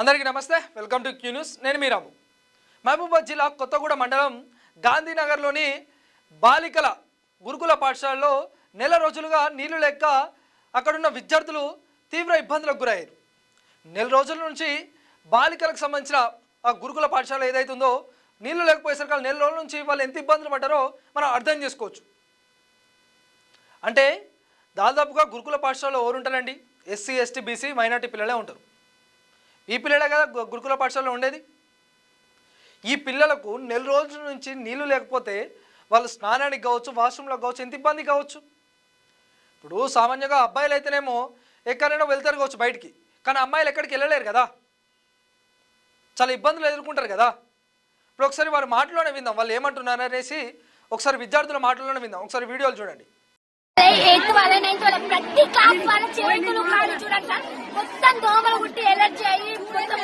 అందరికీ నమస్తే, welcome to Q news. నేను మీ రాము. మహబూబాబాద్ జిల్లా కొత్తగూడ మండలం గాంధీనగర్లోని బాలికల గురుకుల పాఠశాలలో నెల రోజులుగా నీళ్లు లేక అక్కడున్న విద్యార్థులు తీవ్ర ఇబ్బందులకు గురయ్యారు. నెల రోజుల నుంచి బాలికలకు సంబంధించిన ఆ గురుకుల పాఠశాల ఏదైతుందో నీళ్లు లేకపోయేసరికి నెల రోజుల నుంచి వాళ్ళు ఎంత ఇబ్బందులు పడ్డారో మనం అర్థం చేసుకోవచ్చు. అంటే దాదాపుగా గురుకుల పాఠశాలలో ఎవరు ఉంటారండి? ఎస్సీ, ఎస్టీ, బీసీ, మైనార్టీ పిల్లలే ఉంటారు. ఈ పిల్లలే కదా గురుకుల పాఠశాలలో ఉండేది. ఈ పిల్లలకు నెల రోజుల నుంచి నీళ్లు లేకపోతే వాళ్ళు స్నానానికి కావచ్చు, వాష్రూమ్లకు కావచ్చు, ఎంత ఇబ్బంది కావచ్చు. ఇప్పుడు సామాన్యంగా అబ్బాయిలు అయితేనేమో ఎక్కడైనా వెళ్తారు కావచ్చు బయటికి, కానీ అమ్మాయిలు ఎక్కడికి వెళ్ళలేరు కదా, చాలా ఇబ్బందులు ఎదుర్కొంటారు కదా. ఇప్పుడు ఒకసారి వారి మాటలోనే విందాం, వాళ్ళు ఏమంటున్నారు అనేసి ఒకసారి విద్యార్థుల మాటల్లోనే విందాం. ఒకసారి వీడియోలు చూడండి. ప్రతి క్లాస్ వాళ్ళ చేతులు కాళ్ళు చూడండి సార్, మొత్తం దోమలు కుట్టి ఎలర్జీ అయ్యి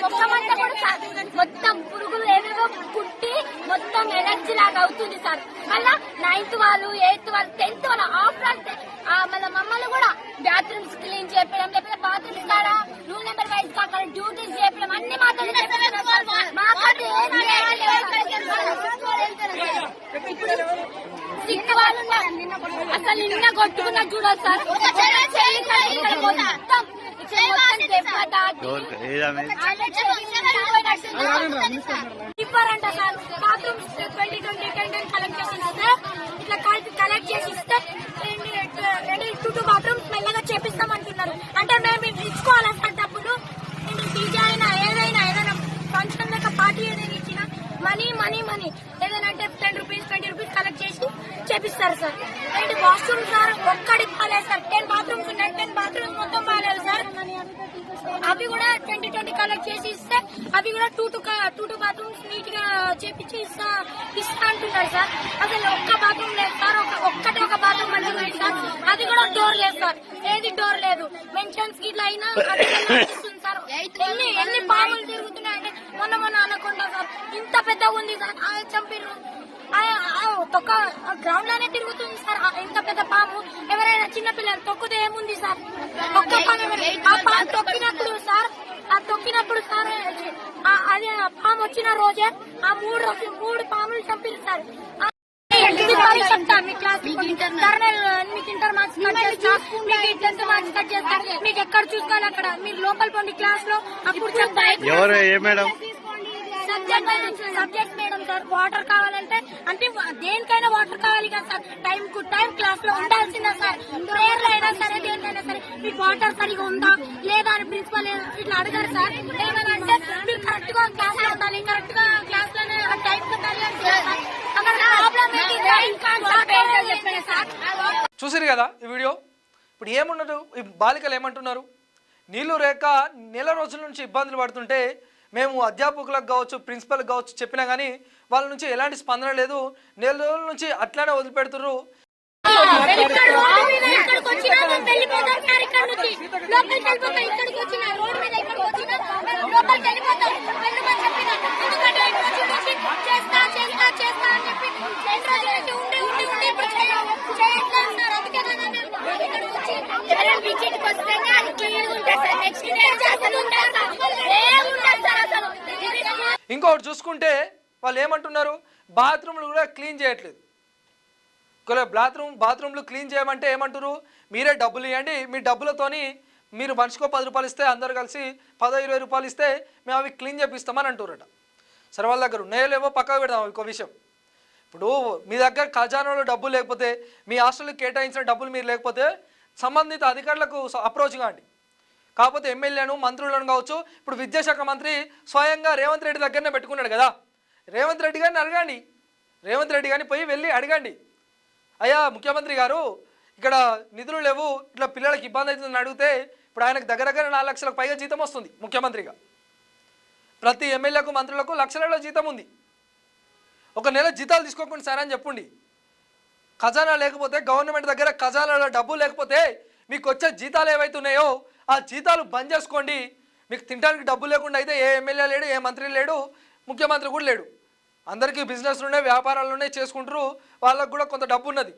మొత్తం అంతా కూడా సార్ మొత్తం పురుగులు ఏవేవో కుట్టి మొత్తం ఎలర్జీ లాగా అవుతుంది సార్. మళ్ళా 9th వాళ్ళు, 8th వాళ్ళు, 10th వాళ్ళు ఆఫ్టర్ మళ్ళీ మమ్మల్ని కూడా బాత్రూమ్స్ క్లీన్ చేయడం, లేకపోతే బాత్రూమ్స్ కాడ రూల్ నెంబర్ వైజ్ కాక డ్యూటీస్ చేయడం అన్ని మాత్రం సిక్ వాళ్ళు అసలు నిన్న కొట్టుకున్నా చూడాలి సార్. ఇవ్వరంట సార్. బాత్రూమ్స్ 2020 కలెక్ట్ చేసి ఇట్లా కలెక్ట్ చేసి ఇస్తే 2 బాత్రూమ్స్ మెల్లగా చేపిస్తామంటున్నారు. అంటే మేము ఇచ్చుకోవాలా సార్ డబ్బులు? డీజే అయినా ఏదైనా ఫంక్షన్ లెక్క పార్టీ ఏదైనా ఇచ్చినా మనీ మనీ మనీ ఏదైనా అంటే 10 రూపీస్ 20 రూపీస్ కలెక్ట్ చేసి చేపిస్తారు సార్. అండ్ వాష్రూమ్ సార్ ఒక్కడికి బాగాలేదు సార్. 10 బాత్రూమ్స్ ఉన్నాయి, 10 బాత్రూమ్స్ మొత్తం బాగాలేదు సార్. అవి కూడా 2020 కలెక్ట్ చేసి ఇస్తే అవి కూడా 2 బాత్రూమ్స్ నీట్ గా చేపించి ఇస్తా అంటున్నారు సార్. అసలు ఒక్క బాత్రూమ్ లేదు సార్, ఒక బాత్రూమ్ మంచిగా ఉంది సార్. అది కూడా డోర్ లేదు సార్, ఏది డోర్ లేదు. మెన్షన్స్ ఇట్లా అయినా ఇస్తుంది సార్. ఎన్ని పాములు తిరుగుతున్నాయంటే మొన్న అనకుండా సార్ ఇంత పెద్దగా ఉంది సార్. చంపిర్రు తొక్క గ్రౌండ్ లోనే తిరుగుతుంది సార్. ఇంత పెద్ద పాము ఎవరైనా చిన్నపిల్లలు తొక్కితే ఏముంది సార్? ఒక్క పాము తొక్కినప్పుడు సార్ అది పాము వచ్చిన రోజే ఆ 3 పాములు చంపిరు సార్. చెప్తా మీ క్లాస్ మీకు ఇంటర్ మార్క్స్ కట్ చేస్తారు, మీకు 10th మార్క్స్ కట్ చేస్తారు. మీకు ఎక్కడ చూసుకోవాలి అక్కడ మీరు లోపల పోండి క్లాస్ లో. అప్పుడు చెప్తారు సబ్జెక్ట్ మేడం సార్. వాటర్ కావాలంటే అంటే దేనికైనా వాటర్ కావాలి కదా సార్. టైం కు టైం క్లాస్ లో ఉండాల్సిందా సార్. ప్రేయర్ అయినా సరే దేనికైనా సరే మీకు వాటర్ సరిగా ఉందా లేదా అని ప్రిన్సిపల్ ఇట్లా అడగారు సార్. ఏమైనా అంటే మీరు కరెక్ట్ గా క్లాస్ లో ఉండాలి, కరెక్ట్ గా క్లాస్ లోనే టైం ఉండాలి అంటే అక్కడ ప్రాబ్లం ఏంటి సార్. చూసిరు కదా ఈ వీడియో. ఇప్పుడు ఏమున్నారు ఈ బాలికలు ఏమంటున్నారు? నీళ్లు రేక నెల రోజుల నుంచి ఇబ్బందులు పడుతుంటే మేము అధ్యాపకులకు కావచ్చు, ప్రిన్సిపల్కి కావచ్చు చెప్పినా కానీ వాళ్ళ నుంచి ఎలాంటి స్పందన లేదు. నెల రోజుల నుంచి అట్లానే వదిలిపెడుతున్నారు. ఇంకొకటి చూసుకుంటే వాళ్ళు ఏమంటున్నారు, బాత్రూమ్లు కూడా క్లీన్ చేయట్లేదు. బాత్రూమ్లు క్లీన్ చేయమంటే ఏమంటారు, మీరే డబ్బులు ఇవ్వండి, మీ డబ్బులతోని మీరు మనిషికో 10 రూపాయలు ఇస్తే అందరు కలిసి 10-20 రూపాయలు ఇస్తే మేము అవి క్లీన్ చేపిస్తామని అంటారట. సరే వాళ్ళ దగ్గర నేలేవో పక్కకు పెడదాం. ఇంకో విషయం, ఇప్పుడు మీ దగ్గర ఖజానాలో డబ్బులు లేకపోతే, మీ హాస్టల్కి కేటాయించిన డబ్బులు మీరు లేకపోతే సంబంధిత అధికారులకు అప్రోచ్ కాండి. కాకపోతే ఎమ్మెల్యేను, మంత్రులను కావచ్చు. ఇప్పుడు విద్యాశాఖ మంత్రి స్వయంగా రేవంత్ రెడ్డి దగ్గరనే పెట్టుకున్నాడు కదా. రేవంత్ రెడ్డి గారిని అడగండి, రేవంత్ రెడ్డి గారిని పోయి వెళ్ళి అడగండి, అయ్యా ముఖ్యమంత్రి గారు ఇక్కడ నిధులు లేవు, ఇట్లా పిల్లలకి ఇబ్బంది అవుతుందని అడిగితే ఇప్పుడు ఆయనకు దగ్గర 4 లక్షలకు పైగా జీతం వస్తుంది ముఖ్యమంత్రిగా. ప్రతి ఎమ్మెల్యేకు, మంత్రులకు లక్షలలో జీతం ఉంది. ఒక నెల జీతాలు తీసుకోకుండా సరే అని చెప్పండి. ఖజానా లేకపోతే, గవర్నమెంట్ దగ్గర ఖజానాలో డబ్బు లేకపోతే మీకు వచ్చే జీతాలు ఏవైతున్నాయో ఆ జీతాలు బంద్ చేసుకోండి. మీకు తినడానికి డబ్బు లేకుండా అయితే ఏ ఎమ్మెల్యే లేడు, ఏ మంత్రి లేడు, ముఖ్యమంత్రి కూడా లేడు. అందరికీ బిజినెస్లు ఉన్నాయి, వ్యాపారాలు ఉన్నాయి, చేసుకుంటారు. వాళ్ళకు కూడా కొంత డబ్బు ఉన్నది.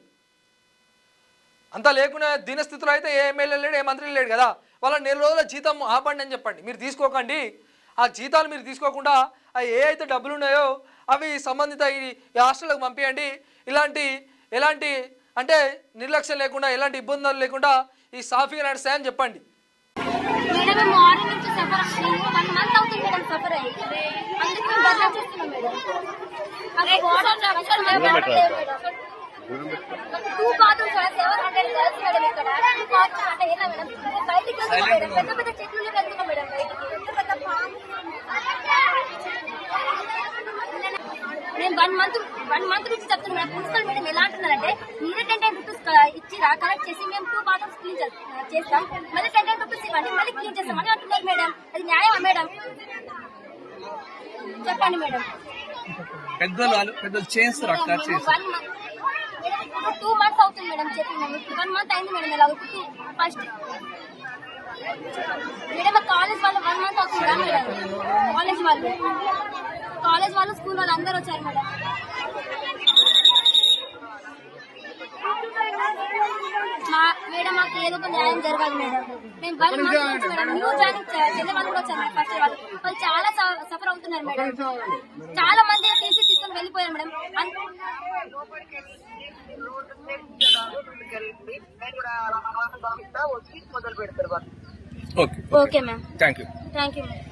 అంతా లేకుండా దీనస్థితిలో అయితే ఏ ఎమ్మెల్యే లేడు, ఏ మంత్రి లేడు కదా. వాళ్ళ నెల రోజుల జీతం ఆపండి అని చెప్పండి. మీరు తీసుకోకండి, ఆ జీతాలు మీరు తీసుకోకుండా ఆ ఏ అయితే డబ్బులు ఉన్నాయో అవి సంబంధిత ఈ హాస్టల్కి పంపించండి. ఎలాంటి అంటే నిర్లక్ష్యం లేకుండా ఎలాంటి ఇబ్బందులు లేకుండా ఈ సాఫీగా నడుస్తాయని చెప్పండి. మేడం మార్నింగ్ నుంచి సఫర్ 1 మంత్ అవుతుంది మేడం సఫర్ అయ్యి. అందుకే మేము బర్లా చేస్తున్నాం మేడం. అదే వాటర్ అసలు లేవు మేడం. 2 బాత్రూమ్స్ 700 గర్ల్స్ మేడం ఇక్కడ 2 బాత్రూమ్స్ అంటే ఎలా మేడం? బయటికి వెళ్తున్నాం మేడం. పెద్ద పెద్ద చెట్లు వెళ్తున్నాం మేడం బయటికి. పెద్ద పాము నేను 1 మంత్ నుంచి చెప్తున్నాను మేడం. ప్రిన్సిపల్ మేడం ఎలా అంటున్నారంటే మీరే 10 రూపీస్ ఇచ్చిరా కలెక్ట్ చేసి మేము 2 బాత్రూమ్స్ క్లీన్ చేస్తాం, మళ్ళీ 10 రూపీస్ ఇవ్వండి మళ్ళీ క్లీన్ చేస్తామని అంటున్నారు మేడం. అది న్యాయమా మేడం? చెప్పండి మేడం. పెద్దలు చేస్తారు 2 మంత్స్ అవుతుంది మేడం చెప్పి మేము 1 మంత్ అయింది మేడం. ఇలా ఫస్ట్ మేడం కాలేజ్ వాళ్ళు 1 మంత్ అవుతుందా మేడం? కాలేజ్ వాళ్ళు స్కూల్ వాళ్ళు అందరూ వచ్చారు మేడం. మేడం మాకు ఏదో ఒక న్యాయం జరగాలి మేడం. మేము 1 మంత్ నుంచి మేడం న్యూ జాయిన్ చెల్లె వాళ్ళు కూడా వచ్చారు మేడం. ఫస్ట్ వాళ్ళు చాలా సఫర్ అవుతున్నారు మేడం. చాలా మంది టీసీ తీసుకొని వెళ్ళిపోయారు madam. Okay ma'am, thank you. Thank you ma'am.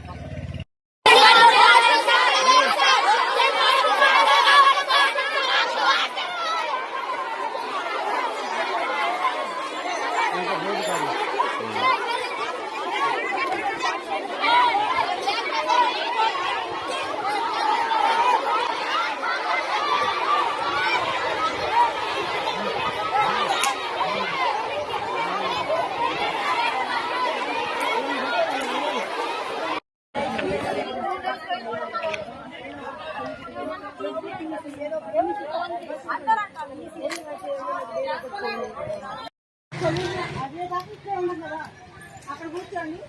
అక్కడ కూర్చోండి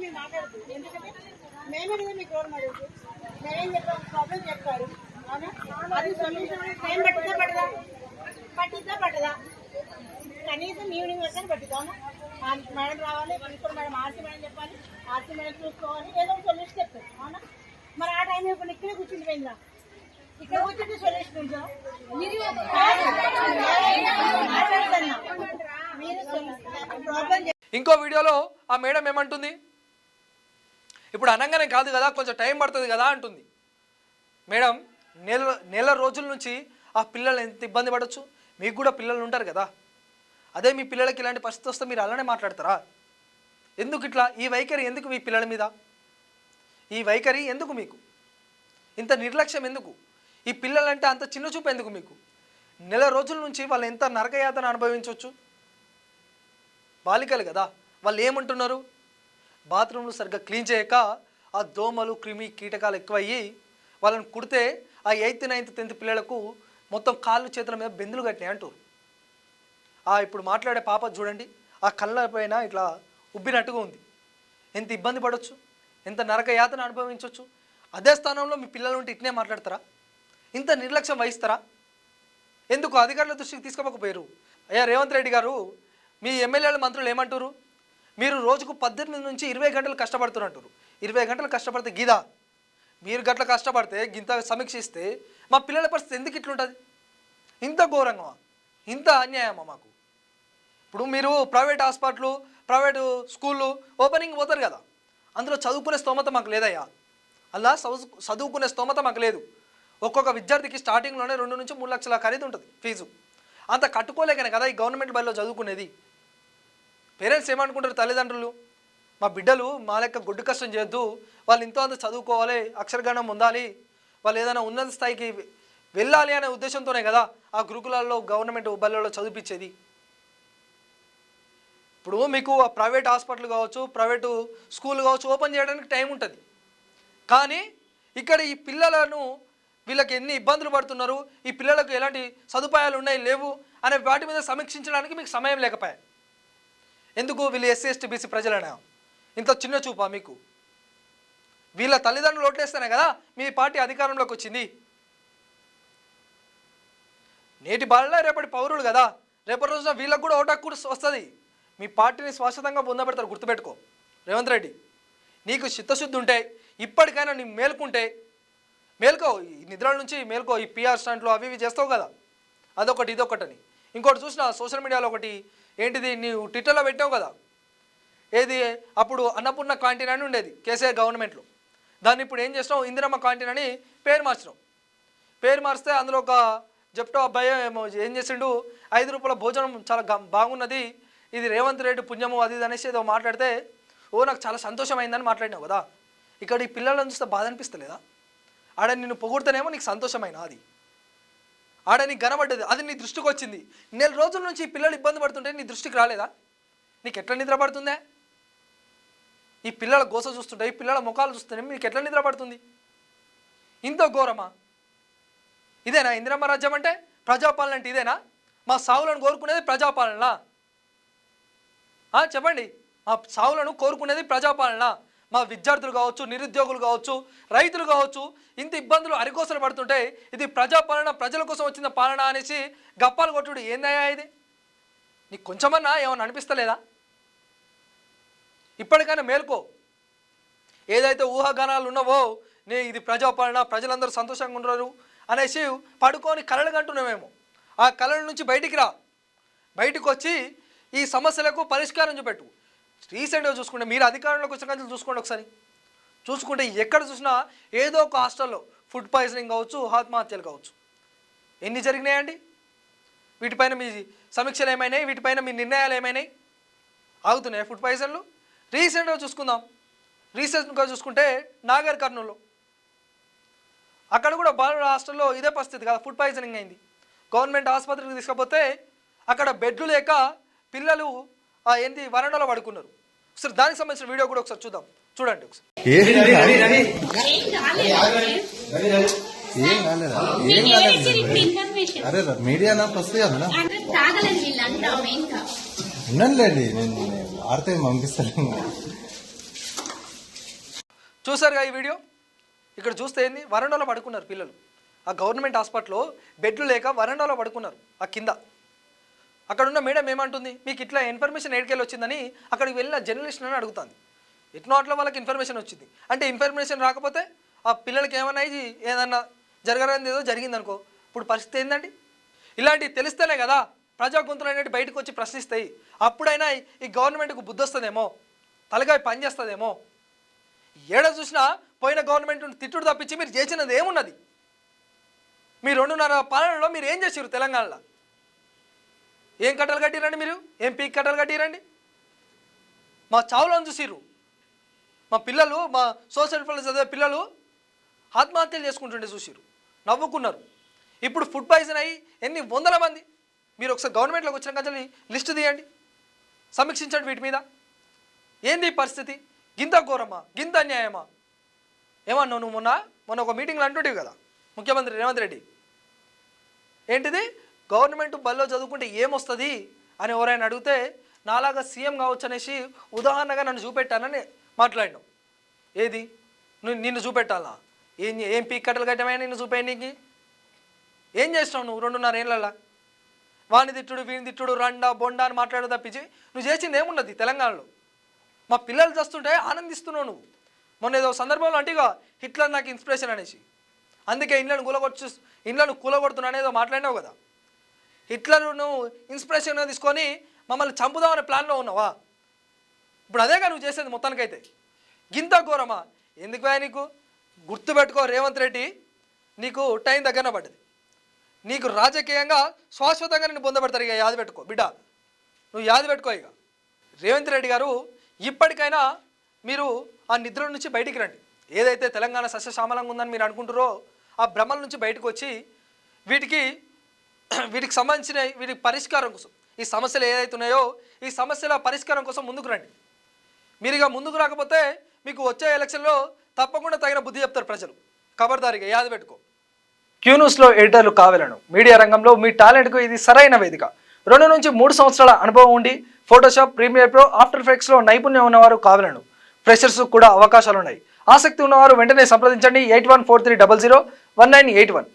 మీరు మాట్లాడుతూ, ఎందుకంటే మేమే కదా మీకు రోల్ మోడల్స్. మేమేం చెప్పాం ప్రాబ్లం చెప్తారు అవునా? అది సొల్యూషన్ టైం పట్టిద్దా పట్టదా కనీసం ఈవినింగ్ వచ్చాను పట్టిద్దా అవునా? మేడం రావాలి, ప్రిన్సిపల్ మేడం ఆర్సీ మేడం చెప్పాలి, ఆర్సీ మేడం చూసుకోవాలి, ఏదో ఒక సొల్యూషన్ చెప్తారు అవునా? మరి ఆ టైం ఇప్పుడు ఇక్కడే కూర్చుండి పోయిందా? ఇక్కడ కూర్చుంటే సొల్యూషన్ ఉంటుందా? మీరు ప్రాబ్లం. ఇంకో వీడియోలో ఆ మేడం ఏమంటుంది, ఇప్పుడు అనగానే కాదు కదా కొంచెం టైం పడుతుంది కదా అంటుంది. మేడం నెల రోజుల నుంచి ఆ పిల్లలు ఎంత ఇబ్బంది పడవచ్చు? మీకు కూడా పిల్లలు ఉంటారు కదా, అదే మీ పిల్లలకి ఇలాంటి పరిస్థితి వస్తే మీరు అలానే మాట్లాడతారా? ఎందుకు ఇట్లా ఈ వైఖరి ఎందుకు మీ పిల్లల మీద? ఈ వైఖరి ఎందుకు మీకు? ఇంత నిర్లక్ష్యం ఎందుకు? ఈ పిల్లలంటే అంత చిన్న చూపు ఎందుకు మీకు? నెల రోజుల నుంచి వాళ్ళు ఎంత నరకయాతన అనుభవించవచ్చు? బాలికలు కదా, వాళ్ళు ఏమంటున్నారు? బాత్రూమ్లు సరిగ్గా క్లీన్ చేయక ఆ దోమలు క్రిమి కీటకాలు ఎక్కువయ్యి వాళ్ళని కుడితే ఆ 8th 9th 10th పిల్లలకు మొత్తం కాళ్ళు చేతుల మీద బెందులు కట్టినాయి అంటారు. ఇప్పుడు మాట్లాడే పాప చూడండి, ఆ కళ్ళ పైన ఇట్లా ఉబ్బినట్టుగా ఉంది. ఎంత ఇబ్బంది పడవచ్చు, ఎంత నరక యాతన అనుభవించవచ్చు. అదే స్థానంలో మీ పిల్లలు ఉంటే ఇట్నే మాట్లాడతారా? ఇంత నిర్లక్ష్యం వహిస్తారా? ఎందుకు అధికారుల దృష్టికి తీసుకోకపోయారు? అయ్యా రేవంత్ రెడ్డి గారు, మీ ఎమ్మెల్యేల మంత్రులు ఏమంటారు? మీరు రోజుకు 18 నుంచి 20 గంటలు కష్టపడుతున్నట్టు. 20 గంటలు కష్టపడితే గీదా? మీరు గంటలు కష్టపడితే గింత సమీక్షిస్తే మా పిల్లల పరిస్థితి ఎందుకు ఇట్లుంటుంది? ఇంత ఘోరంగా, ఇంత అన్యాయమా మాకు? ఇప్పుడు మీరు ప్రైవేట్ హాస్పిటల్, ప్రైవేటు స్కూళ్ళు ఓపెనింగ్ పోతారు కదా, అందులో చదువుకునే స్తోమత మాకు లేదయ్యా. అలా చదువుకునే స్తోమత మాకు లేదు. ఒక్కొక్క విద్యార్థికి స్టార్టింగ్లోనే 2 నుంచి 3 లక్షల ఖరీదు ఉంటుంది ఫీజు. అంత కట్టుకోలేకనే కదా ఈ గవర్నమెంట్ బడిలో చదువుకునేది. పేరెంట్స్ ఏమనుకుంటారు? తల్లిదండ్రులు, మా బిడ్డలు మా లెక్క గొడ్డు కష్టం చేయొద్దు, వాళ్ళు ఇంతో అంత చదువుకోవాలి, అక్షరజ్ఞానం పొందాలి, వాళ్ళు ఏదైనా ఉన్నత స్థాయికి వెళ్ళాలి అనే ఉద్దేశంతోనే కదా ఆ గురుకులాల్లో గవర్నమెంట్ బళ్ళలో చదివించేది. ఇప్పుడు మీకు ప్రైవేట్ హాస్పిటల్ కావచ్చు, ప్రైవేటు స్కూల్ కావచ్చు ఓపెన్ చేయడానికి టైం ఉంటుంది. కానీ ఇక్కడ ఈ పిల్లలను వీళ్ళకి ఎన్ని ఇబ్బందులు పడుతున్నారు, ఈ పిల్లలకు ఎలాంటి సదుపాయాలు ఉన్నాయి లేవు అనే వాటి మీద సమీక్షించడానికి మీకు సమయం లేకపోయా. ఎందుకు? వీళ్ళు SC ST BC ప్రజలైనా ఇంత చిన్న చూపా మీకు? వీళ్ళ తల్లిదండ్రులు ఓట్లేస్తేనే కదా మీ పార్టీ అధికారంలోకి వచ్చింది. నేటి బాలలే రేపటి పౌరులు కదా, రేపటి రోజున వీళ్ళకు కూడా ఓటు హక్కు వస్తుంది. మీ పార్టీని శాశ్వతంగా పొందబెడతారు, గుర్తుపెట్టుకో. రేవంత్ రెడ్డి, నీకు చిత్తశుద్ధి ఉంటే ఇప్పటికైనా నీ మేల్కో, ఈ నిద్రల నుంచి మేల్కో. ఈ పిఆర్ స్టంట్లు అవి ఇవి చేస్తావు కదా, అదొకటి ఇదొకటని. ఇంకోటి చూసిన సోషల్ మీడియాలో ఒకటి ఏంటిది, నీవు ట్విట్టర్లో పెట్టావు కదా, ఏది అప్పుడు అన్నపూర్ణ క్యాంటీన్ అని ఉండేది కేసీఆర్ గవర్నమెంట్లో, దాన్ని ఇప్పుడు ఏం చేసినావు, ఇందిరమ్మ క్యాంటీన్ అని పేరు మార్చినావు. పేరు మారిస్తే అందులో ఒక జప్టో అబ్బాయి ఏమో ఏం చేసిండు, 5 రూపాయల భోజనం చాలా బాగున్నది, ఇది రేవంత్ రెడ్డి పుణ్యము అది ఇది అనేసి ఏదో మాట్లాడితే, నాకు చాలా సంతోషమైందని మాట్లాడినావు కదా. ఇక్కడ ఈ పిల్లలను చూస్తే బాధ అనిపిస్తలేదా? ఆడ నిన్ను పొగుడుతానేమో నీకు సంతోషమైన, అది ఆడ నీకు కనబడ్డది, అది నీ దృష్టికి వచ్చింది. 4 రోజుల నుంచి ఈ పిల్లలు ఇబ్బంది పడుతుంటే నీ దృష్టికి రాలేదా? నీకు ఎట్లా నిద్ర పడుతుందే? ఈ పిల్లల గోస చూస్తుంటే, ఈ పిల్లల ముఖాలు చూస్తుంటే మీకు ఎట్లా నిద్ర పడుతుంది? ఇంత ఘోరమా? ఇదేనా ఇందిరమ్మ రాజ్యం అంటే? ప్రజాపాలన అంటే ఇదేనా? మా సావులను కోరుకునేది ప్రజాపాలన? చెప్పండి, మా సావులను కోరుకునేది ప్రజాపాలన? మా విద్యార్థులు కావచ్చు, నిరుద్యోగులు కావచ్చు, రైతులు కావచ్చు, ఇంత ఇబ్బందులు అరికోసలు పడుతుంటే ఇది ప్రజాపాలన, ప్రజల కోసం వచ్చిన పాలన అనేసి గప్పాలు కొట్టుడు ఏందయ్యా ఇది? నీకు కొంచెమన్నా ఏమన్నా అనిపిస్తలేదా? ఇప్పటికైనా మేల్కో. ఏదైతే ఊహాగానాలు ఉన్నావో, ఇది ప్రజాపాలన, ప్రజలందరూ సంతోషంగా ఉండరు అనేసి పడుకొని కలలు కంటున్నామేమో, ఆ కళల నుంచి బయటికి రా. బయటకు వచ్చి ఈ సమస్యలకు పరిష్కారం చూపెట్టు. రీసెంట్గా చూసుకుంటే, మీరు అధికారంలోకి వచ్చిన కానీ చూసుకోండి ఒకసారి, చూసుకుంటే ఎక్కడ చూసినా ఏదో ఒక హాస్టల్లో ఫుడ్ పాయిజనింగ్ కావచ్చు, ఆత్మహత్యలు కావచ్చు, ఎన్ని జరిగినాయండి? వీటిపైన మీ సమీక్షలు ఏమైనాయి? వీటిపైన మీ నిర్ణయాలు ఏమైనాయి? ఆగుతున్నాయి ఫుడ్ పాయిజన్లు? రీసెంట్గా చూసుకుంటే నాగర్ కర్నూలు, అక్కడ కూడా బాలుర హాస్టల్లో ఇదే పరిస్థితి కదా, ఫుడ్ పాయిజనింగ్ అయింది. గవర్నమెంట్ ఆసుపత్రికి తీసుకపోతే అక్కడ బెడ్లు లేక పిల్లలు ఏంటి వరండాలో పడుకున్నారు. ఒకసారి దానికి సంబంధించిన వీడియో కూడా ఒకసారి చూడండి ఒకసారి. అరే మీడియా నాకు వస్తాయి కదా, వినండి, నేను వార్త పంపిస్తాను. చూసారుగా ఈ వీడియో? ఇక్కడ చూస్తే ఏంది, వరండాలో పడుకున్నారు పిల్లలు. ఆ గవర్నమెంట్ హాస్పిటల్లో బెడ్లు లేక వరండాలో పడుకున్నారు. ఆ కింద అక్కడ ఉన్న మేడం ఏమంటుంది, మీకు ఇట్లా ఇన్ఫర్మేషన్ ఎక్కడికెళ్ళి వచ్చిందని అక్కడికి వెళ్ళిన జర్నలిస్ట్ అని అడుగుతుంది. ఎట్నో అట్లా వాళ్ళకి ఇన్ఫర్మేషన్ వచ్చింది అంటే, ఇన్ఫర్మేషన్ రాకపోతే ఆ పిల్లలకి ఏమన్నా ఏదన్నా జరగరాని ఏదో జరిగిందనుకో, ఇప్పుడు పరిస్థితి ఏందండి? ఇలాంటివి తెలిస్తేనే కదా ప్రజా గొంతులు అనేవి బయటకు వచ్చి ప్రశ్నిస్తాయి. అప్పుడైనా ఈ గవర్నమెంట్కు బుద్ధి వస్తుందేమో, తలకాయ పని చేస్తుందేమో. ఏడ చూసినా పోయిన గవర్నమెంట్ తిట్టుడు తప్పించి మీరు చేసినది ఏమున్నది? మీ 2.5 పాలనలో మీరు ఏం చేసారు? తెలంగాణలో ఏం కట్టలు కట్టిరండి? మీరు ఏం పీక్ కట్టలు కట్టిరండి? మా చావులను చూసిర్రు. మా పిల్లలు, మా సోషల్ ఫీల్డ్ చదివే పిల్లలు ఆత్మహత్యలు చేసుకుంటుండే చూసిర్రు, నవ్వుకున్నారు. ఇప్పుడు ఫుడ్ పాయిజన్ అయ్యి ఎన్ని వందల మంది. మీరు ఒకసారి గవర్నమెంట్లోకి వచ్చిన కంచెల్ని లిస్టు తీయండి, సమీక్షించండి వీటి మీద. ఏంది పరిస్థితి? గింత ఘోరమా, గింత అన్యాయమా? ఏమన్నావు నువ్వు? మొన్న ఒక మీటింగ్లో అంటుండేవి కదా ముఖ్యమంత్రి రేవంత్ రెడ్డి, ఏంటిది గవర్నమెంట్ బల్లో చదువుకుంటే ఏమొస్తుంది అని ఎవరైనా అడిగితే నాలాగా సీఎం కావచ్చు అనేసి ఉదాహరణగా నన్ను చూపెట్టానని మాట్లాడినావు. ఏది నిన్ను చూపెట్టాలా? ఏం పీక్ కట్టలు కట్టమైనా నిన్ను చూపేయడానికి ఏం చేసినావు నువ్వు 2.5 ఏళ్ళలా? వాణి తిట్టుడు, వీని తిట్టుడు, రండా బొండా అని మాట్లాడు తప్పించి నువ్వు చేసింది ఏమున్నది తెలంగాణలో? మా పిల్లలు చేస్తుంటే ఆనందిస్తున్నావు నువ్వు. మొన్న ఏదో సందర్భంలో అంటేగా హిట్లర్ నాకు ఇన్స్పిరేషన్ అనేసి, అందుకే ఇండ్లను కూలగొడుతున్నా అనేదో మాట్లాడినావు కదా. హిట్లర్ నువ్వు ఇన్స్పిరేషన్గా తీసుకొని మమ్మల్ని చంపుదామనే ప్లాన్లో ఉన్నావా? ఇప్పుడు అదేగా నువ్వు చేసేది మొత్తానికైతే. గింత ఘోరమా? ఎందుకు నీకు? గుర్తుపెట్టుకో రేవంత్ రెడ్డి, నీకు టైం దగ్గర పడ్డది. నీకు రాజకీయంగా శాశ్వతంగా నేను పొందబెడతారు. ఇక యాది పెట్టుకో బిడ్డ, నువ్వు యాది పెట్టుకో. ఇక రేవంత్ రెడ్డి గారు ఇప్పటికైనా మీరు ఆ నిద్ర నుంచి బయటికి రండి. ఏదైతే తెలంగాణ సస్యశ్యామలంగా ఉందని మీరు అనుకుంటారో ఆ భ్రమల నుంచి బయటకు వచ్చి వీటికి సంబంధించిన వీటి పరిష్కారం కోసం, ఈ సమస్యలు ఏదైతే ఉన్నాయో ఈ సమస్యల పరిష్కారం కోసం ముందుకు రండి. మీరు ఇక ముందుకు రాకపోతే మీకు వచ్చే ఎలక్షన్లో తప్పకుండా తగిన బుద్ధి చెప్తారు ప్రజలు. ఖబర్దారిగా యాది పెట్టుకో. క్యూన్యూస్లో ఎడిటర్లు కావాలను మీడియా రంగంలో మీ టాలెంట్కు ఇది సరైన వేదిక. 2 నుంచి 3 సంవత్సరాల అనుభవం ఉండి ఫోటోషాప్, ప్రీమియర్ ప్రో, ఆఫ్టర్ ఎఫెక్ట్స్లో నైపుణ్యం ఉన్నవారు కావాలను. ఫ్రెషర్స్ కూడా అవకాశాలు ఉన్నాయి. ఆసక్తి ఉన్నవారు వెంటనే సంప్రదించండి 8143001981.